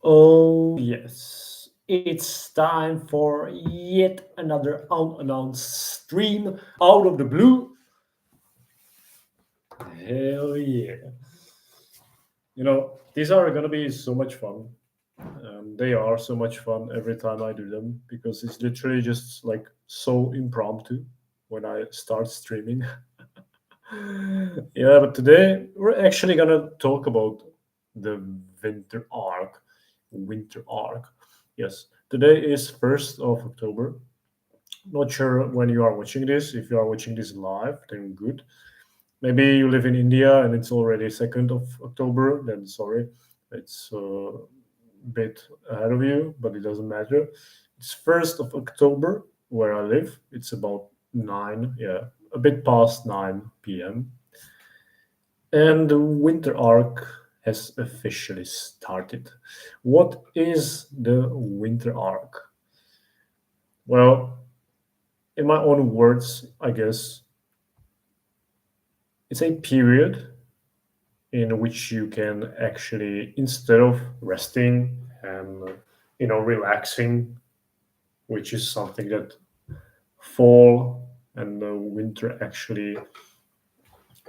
Oh, yes. It's time for yet another unannounced stream out of the blue. Hell yeah. These are going to be so much fun. They are so much fun every time I do them because it's literally just like so impromptu when I start streaming. Yeah, but today we're actually going to talk about the winter arc. Winter arc. Yes, today is 1st of October. Not sure when you are watching this. If you are watching this live, then good. Maybe you live in India and it's already 2nd of October, then sorry. It's a bit ahead of you, but it doesn't matter. It's 1st of October where I live. It's about 9, yeah, a bit past 9 p.m. And the winter arc has officially started. What is the winter arc? Well, in my own words, I guess it's a period in which you can actually, instead of resting and relaxing, which is something that fall and winter actually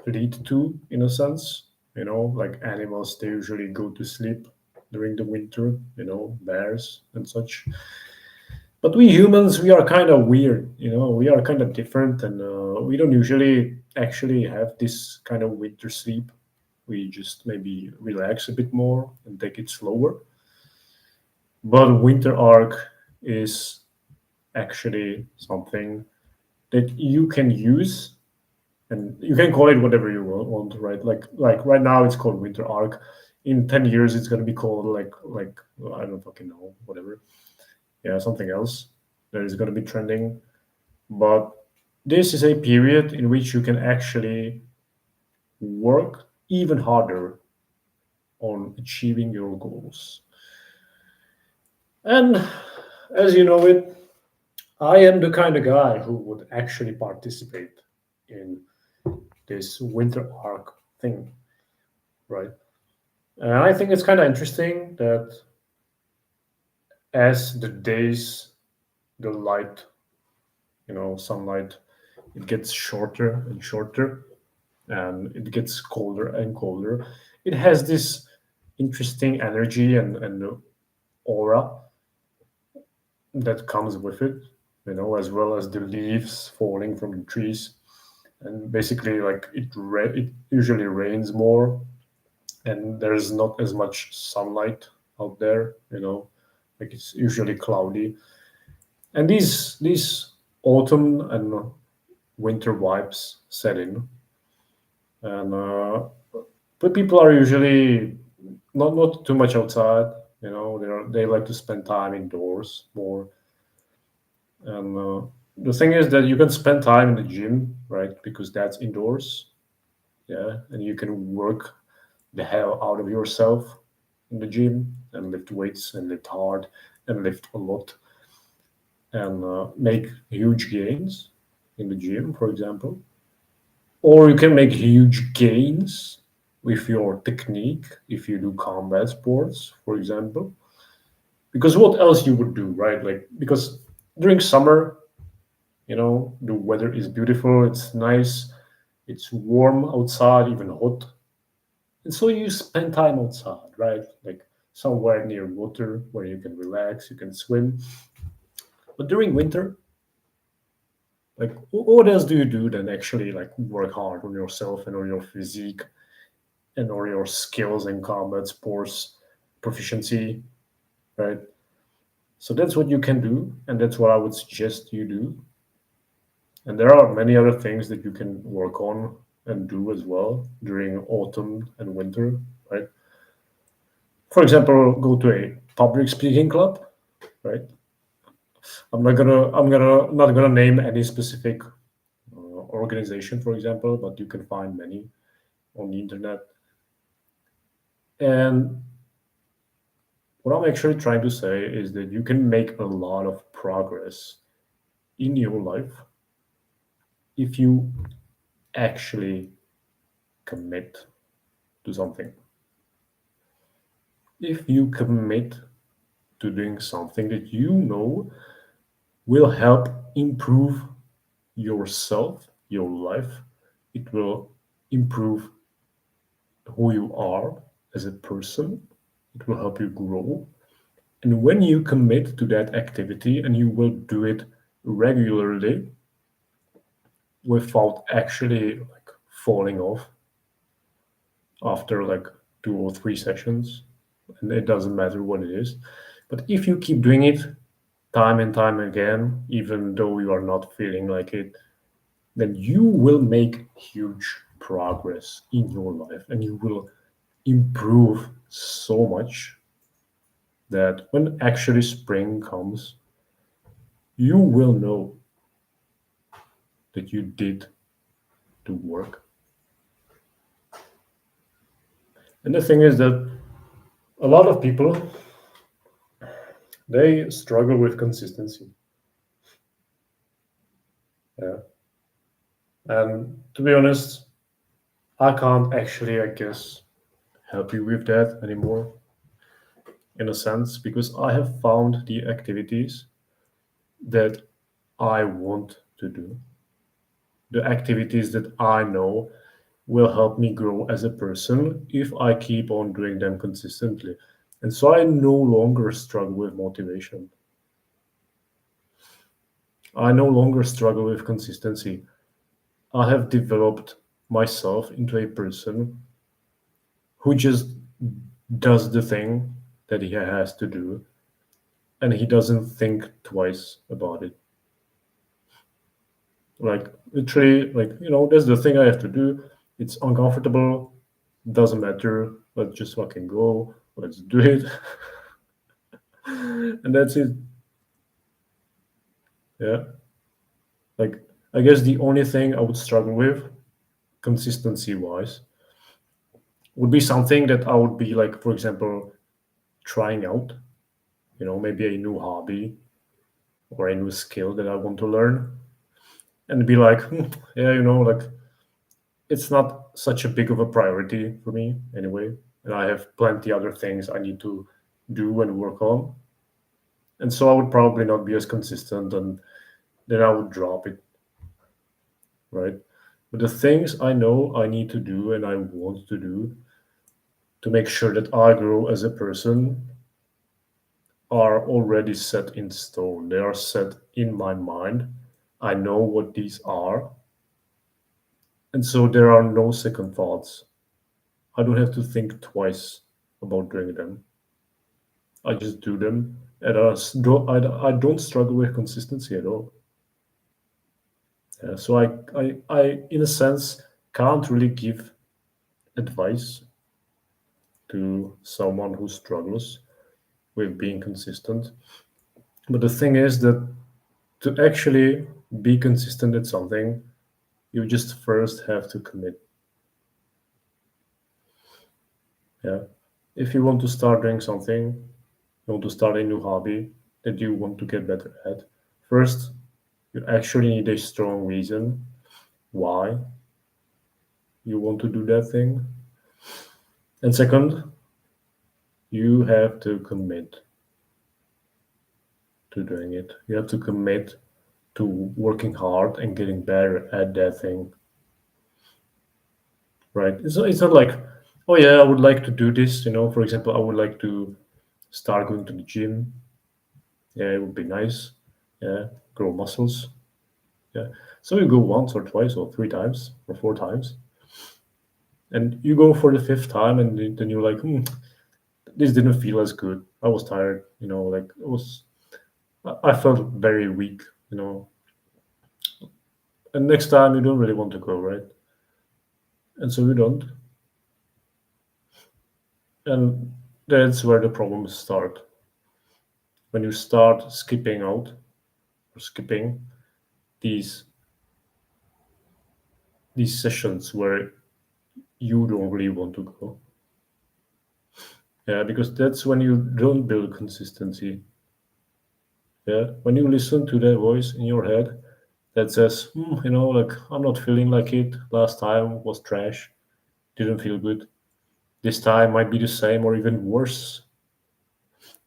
lead to, in a sense. Like animals, they usually go to sleep during the winter. Bears and such. But we humans, we are kind of weird. We are kind of different, and we don't usually actually have this kind of winter sleep. We just maybe relax a bit more and take it slower. But winter arc is actually something that you can use, and you can call it whatever you want, right? Like right now it's called winter arc. In 10 years, it's gonna be called like I don't fucking know, whatever. Yeah, something else that is gonna be trending. But this is a period in which you can actually work even harder on achieving your goals. And as you know it, I am the kind of guy who would actually participate in this winter arc thing, right? And I think it's kind of interesting that as the days, the light, sunlight, it gets shorter and shorter, and it gets colder and colder. It has this interesting energy and aura that comes with it, as well as the leaves falling from the trees. And basically, like it usually rains more, and there's not as much sunlight out there. Like it's usually cloudy. And these autumn and winter vibes set in, and but people are usually not too much outside. They like to spend time indoors more. And the thing is that you can spend time in the gym, right? Because that's indoors, yeah, and you can work the hell out of yourself in the gym and lift weights and lift hard and lift a lot and make huge gains in the gym, for example. Or you can make huge gains with your technique if you do combat sports, for example. Because what else you would do, right? Like, because during summer, the weather is beautiful, it's nice, it's warm outside, even hot. And so you spend time outside, right? Like somewhere near water where you can relax, you can swim. But during winter, like what else do you do than actually like work hard on yourself and on your physique and on your skills in combat sports proficiency, right? So that's what you can do, and that's what I would suggest you do. And there are many other things that you can work on and do as well during autumn and winter, right? For example, go to a public speaking club, right? I'm not gonna name any specific organization, for example, but you can find many on the internet. And what I'm actually trying to say is that you can make a lot of progress in your life if you actually commit to something. If you commit to doing something that you know will help improve yourself, your life, it will improve who you are as a person, it will help you grow. And when you commit to that activity and you will do it regularly without actually like falling off after like 2 or 3 sessions, and it doesn't matter what it is. But if you keep doing it time and time again, even though you are not feeling like it, then you will make huge progress in your life and you will improve so much that when actually spring comes, you will know that you did the work. And the thing is that a lot of people they struggle with consistency. Yeah. And to be honest, I can't actually, I guess, help you with that anymore in a sense because I have found the activities that I want to do, the activities that I know will help me grow as a person if I keep on doing them consistently. And so I no longer struggle with motivation. I no longer struggle with consistency. I have developed myself into a person who just does the thing that he has to do and he doesn't think twice about it. Like literally, like that's the thing I have to do. It's uncomfortable, doesn't matter. Let's just fucking go. Let's do it, and that's it. Yeah, like I guess the only thing I would struggle with, consistency wise, would be something that I would be like, for example, trying out. Maybe a new hobby or a new skill that I want to learn, and be like, yeah, like it's not such a big of a priority for me anyway, and I have plenty other things I need to do and work on, and so I would probably not be as consistent, and then I would drop it, right? But the things I know I need to do and I want to do to make sure that I grow as a person are already set in stone. They are set in my mind. I know what these are, and so there are no second thoughts. I don't have to think twice about doing them. I just do them, and I don't struggle with consistency at all. So I, in a sense, can't really give advice to someone who struggles with being consistent. But the thing is that to actually be consistent at something, you just first have to commit. Yeah. If you want to start doing something, you want to start a new hobby that you want to get better at, first, you actually need a strong reason why you want to do that thing. And second, you have to commit to doing it. You have to commit to working hard and getting better at that thing, right? It's not like, oh yeah, I would like to do this. For example, I would like to start going to the gym. Yeah, it would be nice. Yeah, grow muscles. Yeah. So you go once or twice or 3 times or 4 times, and you go for the fifth time, and then you're like, this didn't feel as good. I was tired. Like I felt very weak. And next time you don't really want to go, right? And so you don't, and that's where the problems start. When you start skipping out or skipping these these sessions where you don't really want to go. Yeah, because that's when you don't build consistency. Yeah, when you listen to that voice in your head that says, like I'm not feeling like it. Last time was trash, didn't feel good. This time might be the same or even worse.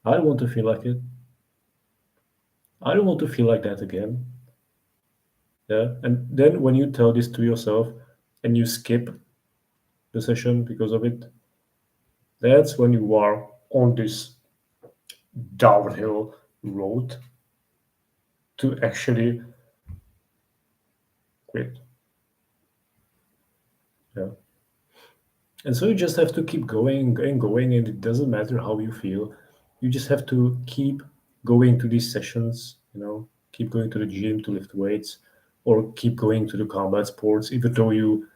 I don't want to feel like it. I don't want to feel like that again. Yeah. And then when you tell this to yourself and you skip the session because of it, that's when you are on this downhill road to actually quit. Yeah. And so you just have to keep going and going, and it doesn't matter how you feel. You just have to keep going to these sessions, keep going to the gym to lift weights, or keep going to the combat sports, even though you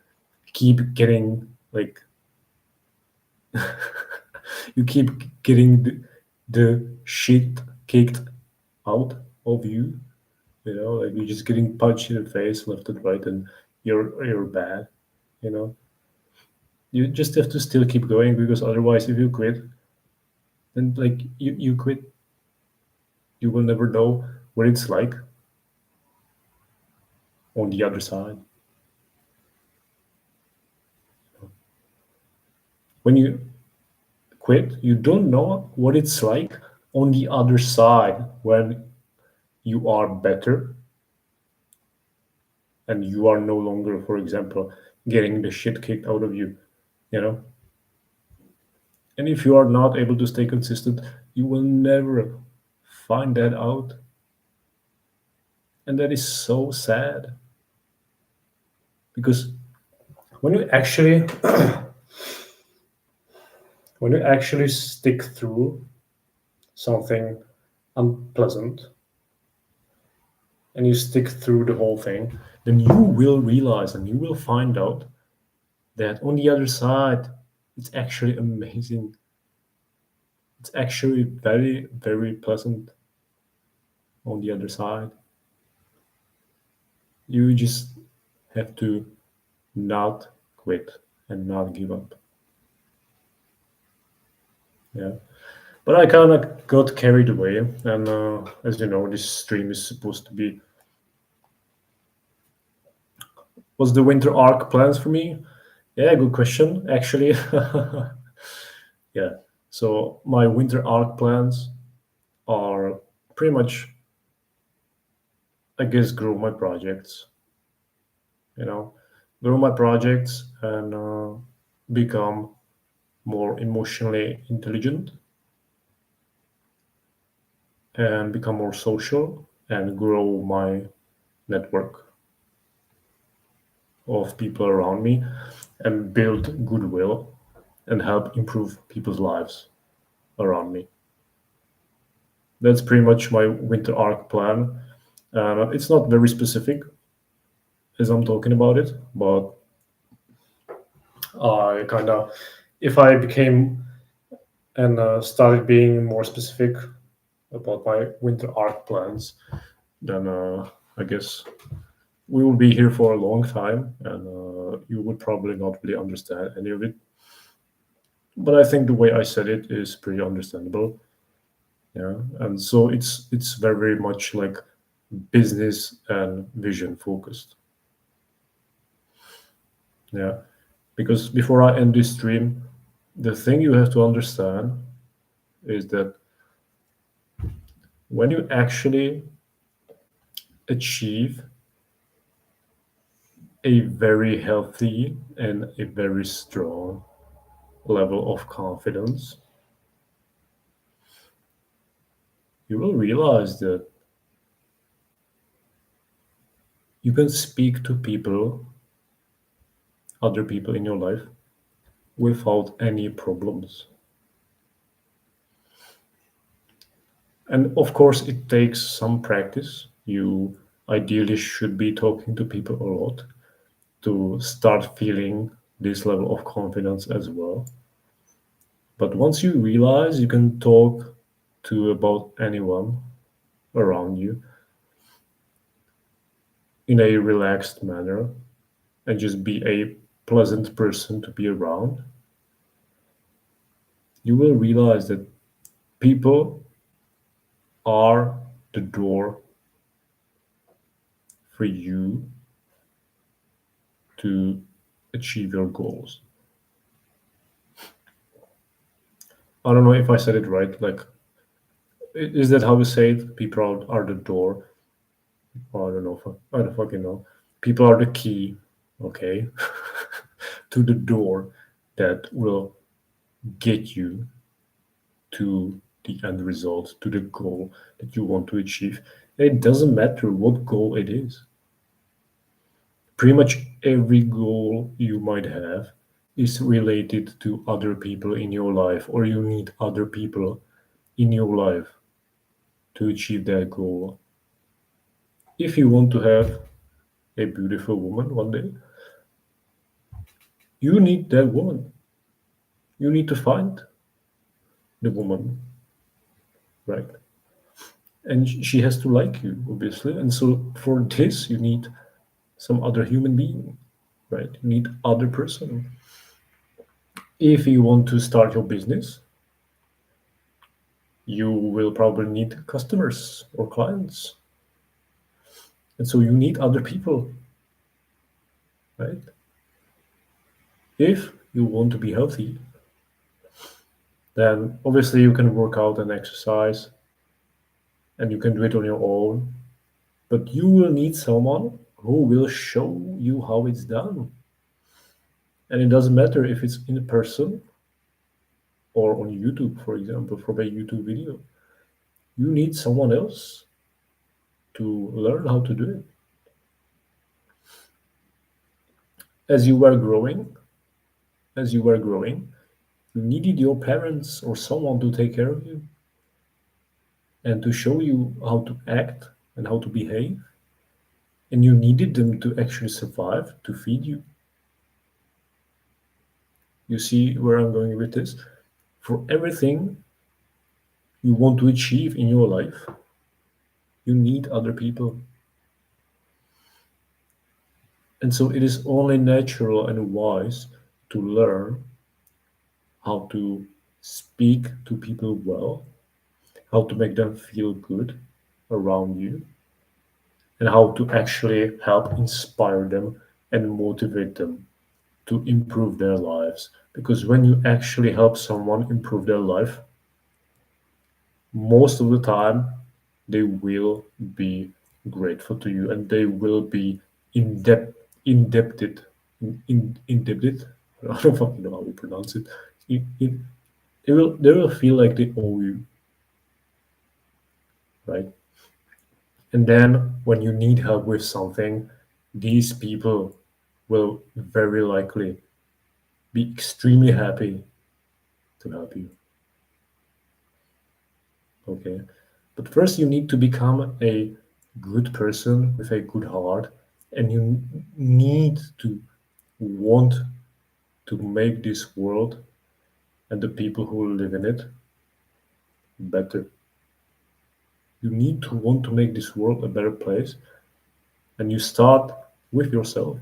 keep getting like you keep getting the shit kicked out of you. Like you're just getting punched in the face left and right, and you're bad. You know, you just have to still keep going because otherwise, if you quit, then like you quit, you will never know what it's like on the other side. When you quit, you don't know what it's like on the other side when you are better and you are no longer, for example, getting the shit kicked out of you, you know? And if you are not able to stay consistent, you will never find that out. And that is so sad because when you actually when you actually stick through something unpleasant and you stick through the whole thing, then you will realize and you will find out that on the other side, it's actually amazing. It's actually very, very pleasant on the other side. You just have to not quit and not give up. Yeah. But I kind of got carried away. And as you know, this stream is supposed to be. What's the winter arc plans for me? Yeah, good question, actually. Yeah. So my winter arc plans are pretty much, I guess, grow my projects, you know, grow my projects and become more emotionally intelligent and become more social and grow my network of people around me and build goodwill and help improve people's lives around me. That's pretty much my winter arc plan. It's not very specific as I'm talking about it, but I kind of, if I became and started being more specific about my winter arc plans, then I guess we will be here for a long time, and you would probably not really understand any of it. But I think the way I said it is pretty understandable. Yeah, and so it's very much like business and vision focused. Yeah, because before I end this stream, the thing you have to understand is that when you actually achieve a very healthy and a very strong level of confidence, you will realize that you can speak to people, other people in your life, without any problems. And of course, it takes some practice. You ideally should be talking to people a lot to start feeling this level of confidence as well. But once you realize you can talk to about anyone around you in a relaxed manner and just be a pleasant person to be around, you will realize that people are the door for you to achieve your goals. I don't know if I said it right. Like Is that how we say it? People are the door. Oh, I don't know. I don't fucking know. People are the key, okay, to the door that will get you to the end result, to the goal that you want to achieve. It doesn't matter what goal it is. Pretty much every goal you might have is related to other people in your life, or you need other people in your life to achieve that goal. If you want to have a beautiful woman one day, you need that woman. You need to find the woman, right? And she has to like you, obviously. And so for this, you need some other human being, right? You need other person. If you want to start your business, you will probably need customers or clients. And so you need other people, right? If you want to be healthy, then obviously you can work out and exercise and you can do it on your own. But you will need someone who will show you how it's done. And it doesn't matter if it's in person or on YouTube, for example, from a YouTube video. You need someone else to learn how to do it. As you were growing, as you were growing, you needed your parents or someone to take care of you and to show you how to act and how to behave. And you needed them to actually survive, to feed you. You see where I'm going with this? For everything you want to achieve in your life, you need other people. And so it is only natural and wise to learn how to speak to people well, how to make them feel good around you, and how to actually help inspire them and motivate them to improve their lives. Because when you actually help someone improve their life, most of the time they will be grateful to you and they will be indebted indebted. I don't fucking know how we pronounce it. In, they will feel like they owe you, right? And then when you need help with something, these people will very likely be extremely happy to help you. Okay. But first, you need to become a good person with a good heart, and you need to want to make this world and the people who live in it better. You need to want to make this world a better place, and you start with yourself.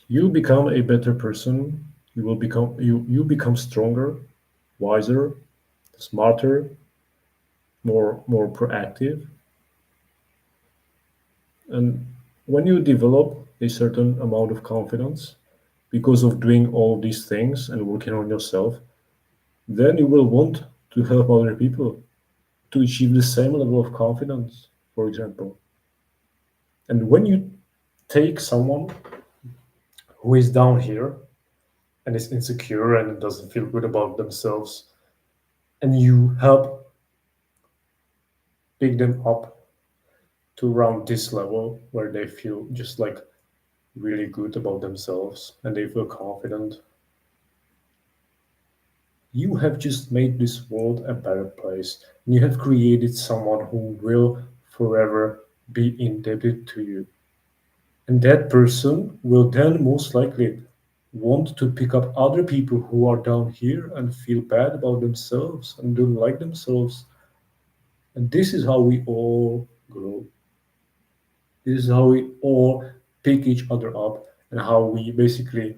You become a better person. You become stronger, wiser, smarter, more proactive. And when you develop a certain amount of confidence because of doing all these things and working on yourself, then you will want to help other people to achieve the same level of confidence, for example. And when you take someone who is down here and is insecure and doesn't feel good about themselves, and you help pick them up to around this level where they feel just like really good about themselves and they feel confident, you have just made this world a better place. And you have created someone who will forever be indebted to you. And that person will then most likely want to pick up other people who are down here and feel bad about themselves and don't like themselves. And this is how we all grow. This is how we all pick each other up and how we basically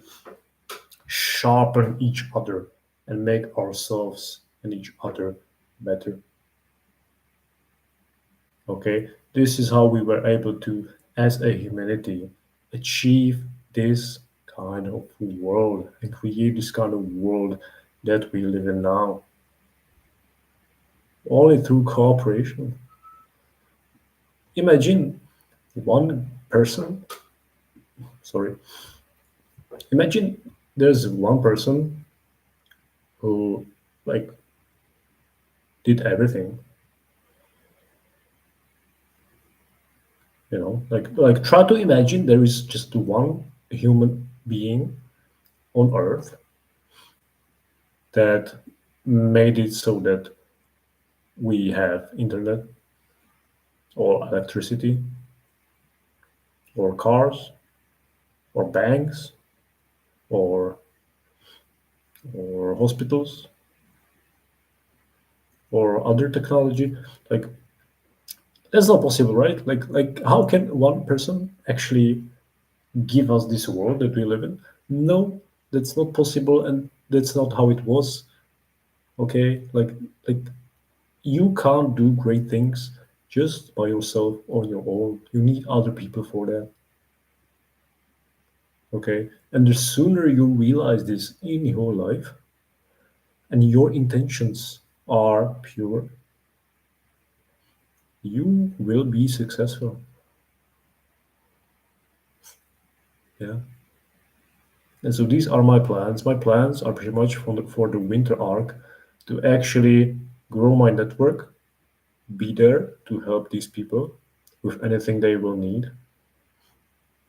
sharpen each other and make ourselves and each other better. Okay, this is how we were able to, as a humanity, achieve this kind of world and create this kind of world that we live in now. only through cooperation. Imagine one person, sorry, imagine there's one person who like did everything, like try to imagine there is just one human being on earth that made it so that we have internet or electricity or cars or banks or hospitals or other technology. Like that's not possible, right? Like how can one person actually give us this world that we live in? No, that's not possible, and that's not how it was. Okay, like you can't do great things just by yourself on your own. You need other people for that. Okay, and the sooner you realize this in your life and your intentions are pure, you will be successful. Yeah. And so these are my plans. My plans are pretty much for the winter arc to actually grow my network, be there to help these people with anything they will need,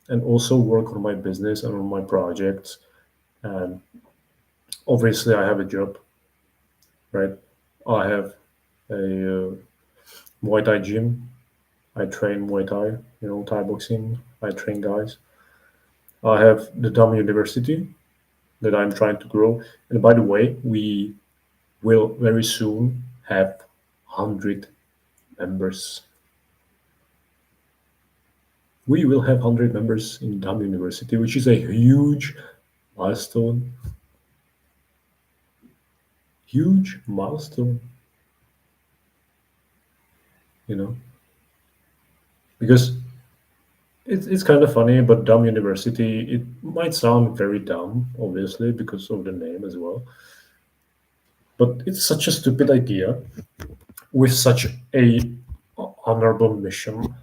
and also work on my business and on my projects. And obviously, I have a job, right? I have a Muay Thai gym. I train Muay Thai, Thai boxing. I train guys. I have the Dhamma University that I'm trying to grow. And by the way, we will very soon have 100 members. We will have 100 members in Dham University, which is a huge milestone. Huge milestone, you know, because it's kind of funny, but Dham University, it might sound very dumb, obviously, because of the name as well. But it's such a stupid idea with such a honorable mission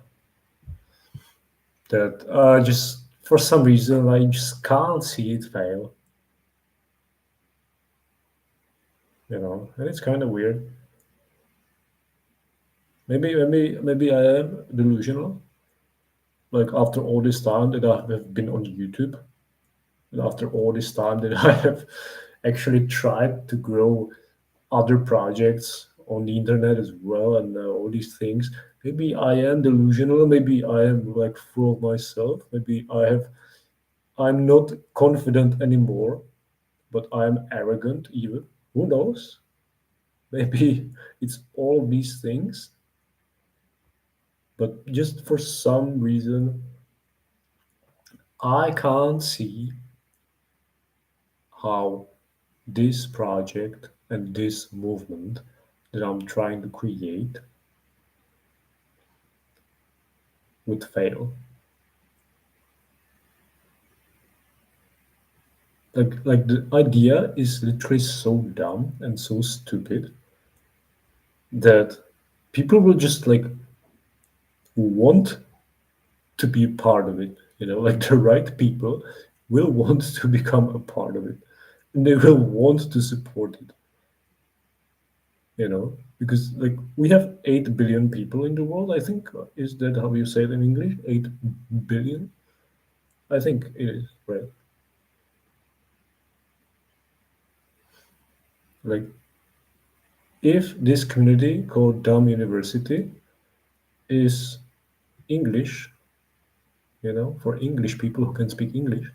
that just for some reason I just can't see it fail, and it's kind of weird. Maybe I am delusional. Like after all this time that I have been on YouTube, and after all this time that I have actually tried to grow other projects on the internet as well, and all these things. Maybe I am delusional. Maybe I am like full of myself. Maybe I'm not confident anymore, but I'm arrogant even. Who knows? Maybe it's all these things, but just for some reason, I can't see how this project and this movement that I'm trying to create would fail. Like the idea is literally so dumb and so stupid that people will just like want to be a part of it. Like the right people will want to become a part of it, and they will want to support it. Because like we have 8 billion people in the world. I think is that how you say it in English? 8 billion. I think it is right. Like if this community called Dam University is English, for English people who can speak English,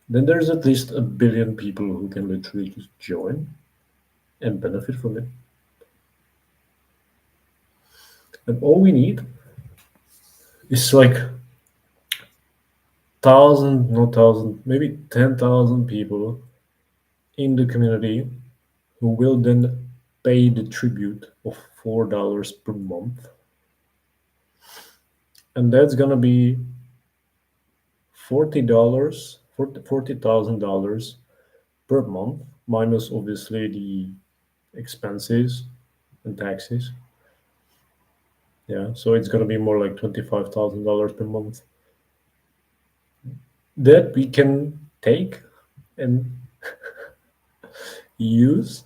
then there's at least 1 billion people who can literally just join and benefit from it. And all we need is like thousand, not thousand, maybe 10,000 people in the community who will then pay the tribute of $4 per month. And that's gonna be $40, $40,000 per month, minus obviously the expenses and taxes. Yeah, so it's gonna be more like $25,000 per month that we can take and use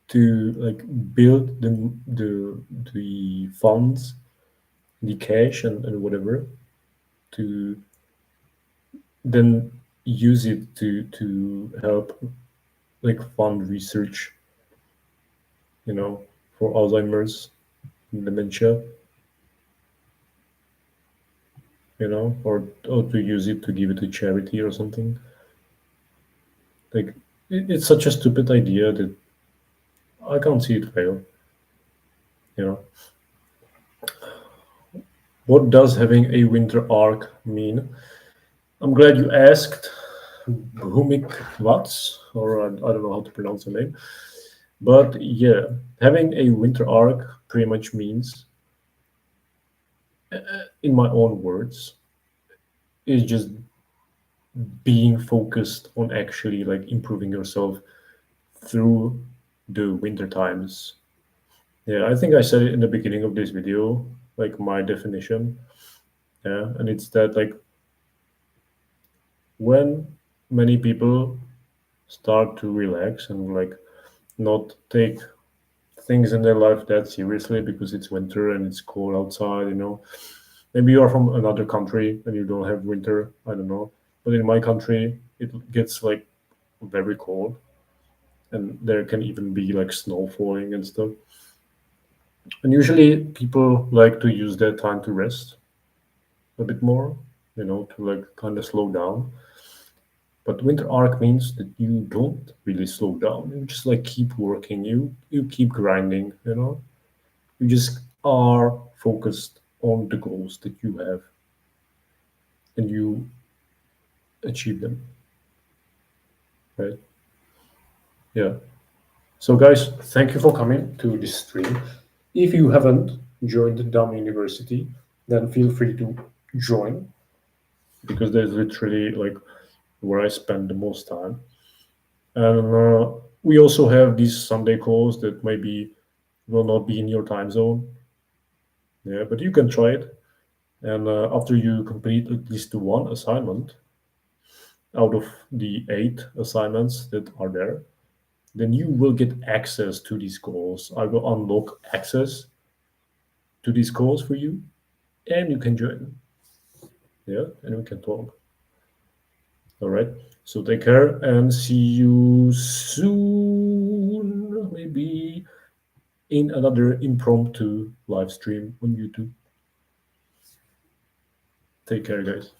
to like build the funds, the cash and whatever, to then use it to help like fund research, you know, for Alzheimer's and dementia, you know, or to use it to give it to charity or something. Like it's such a stupid idea that I can't see it fail. You know, what does having a winter arc mean? I'm glad you asked, Bhumik Vats, or I don't know how to pronounce the name. But yeah, having a winter arc pretty much means, in my own words, is just being focused on actually like improving yourself through the winter times. Yeah, I think I said it in the beginning of this video, like my definition. Yeah, and it's that like when many people start to relax and like not take things in their life that seriously because it's winter and it's cold outside, you know. Maybe you're from another country and you don't have winter, I don't know. But in my country, it gets like very cold and there can even be like snow falling and stuff. And usually people like to use their time to rest a bit more, you know, to like kind of slow down. But winter arc means that you don't really slow down. You just like keep working. You keep grinding, you know. You just are focused on the goals that you have and you achieve them, right? Yeah. So guys, thank you for coming to this stream. If you haven't joined Dam University, then feel free to join because there's literally like where I spend the most time. And we also have these Sunday calls that maybe will not be in your time zone. Yeah, but you can try it. And after you complete at least one assignment out of the 8 assignments that are there, then you will get access to these calls. I will unlock access to these calls for you, and you can join. Yeah, and we can talk. All right. So take care and see you soon. Maybe in another impromptu live stream on YouTube. Take care, guys.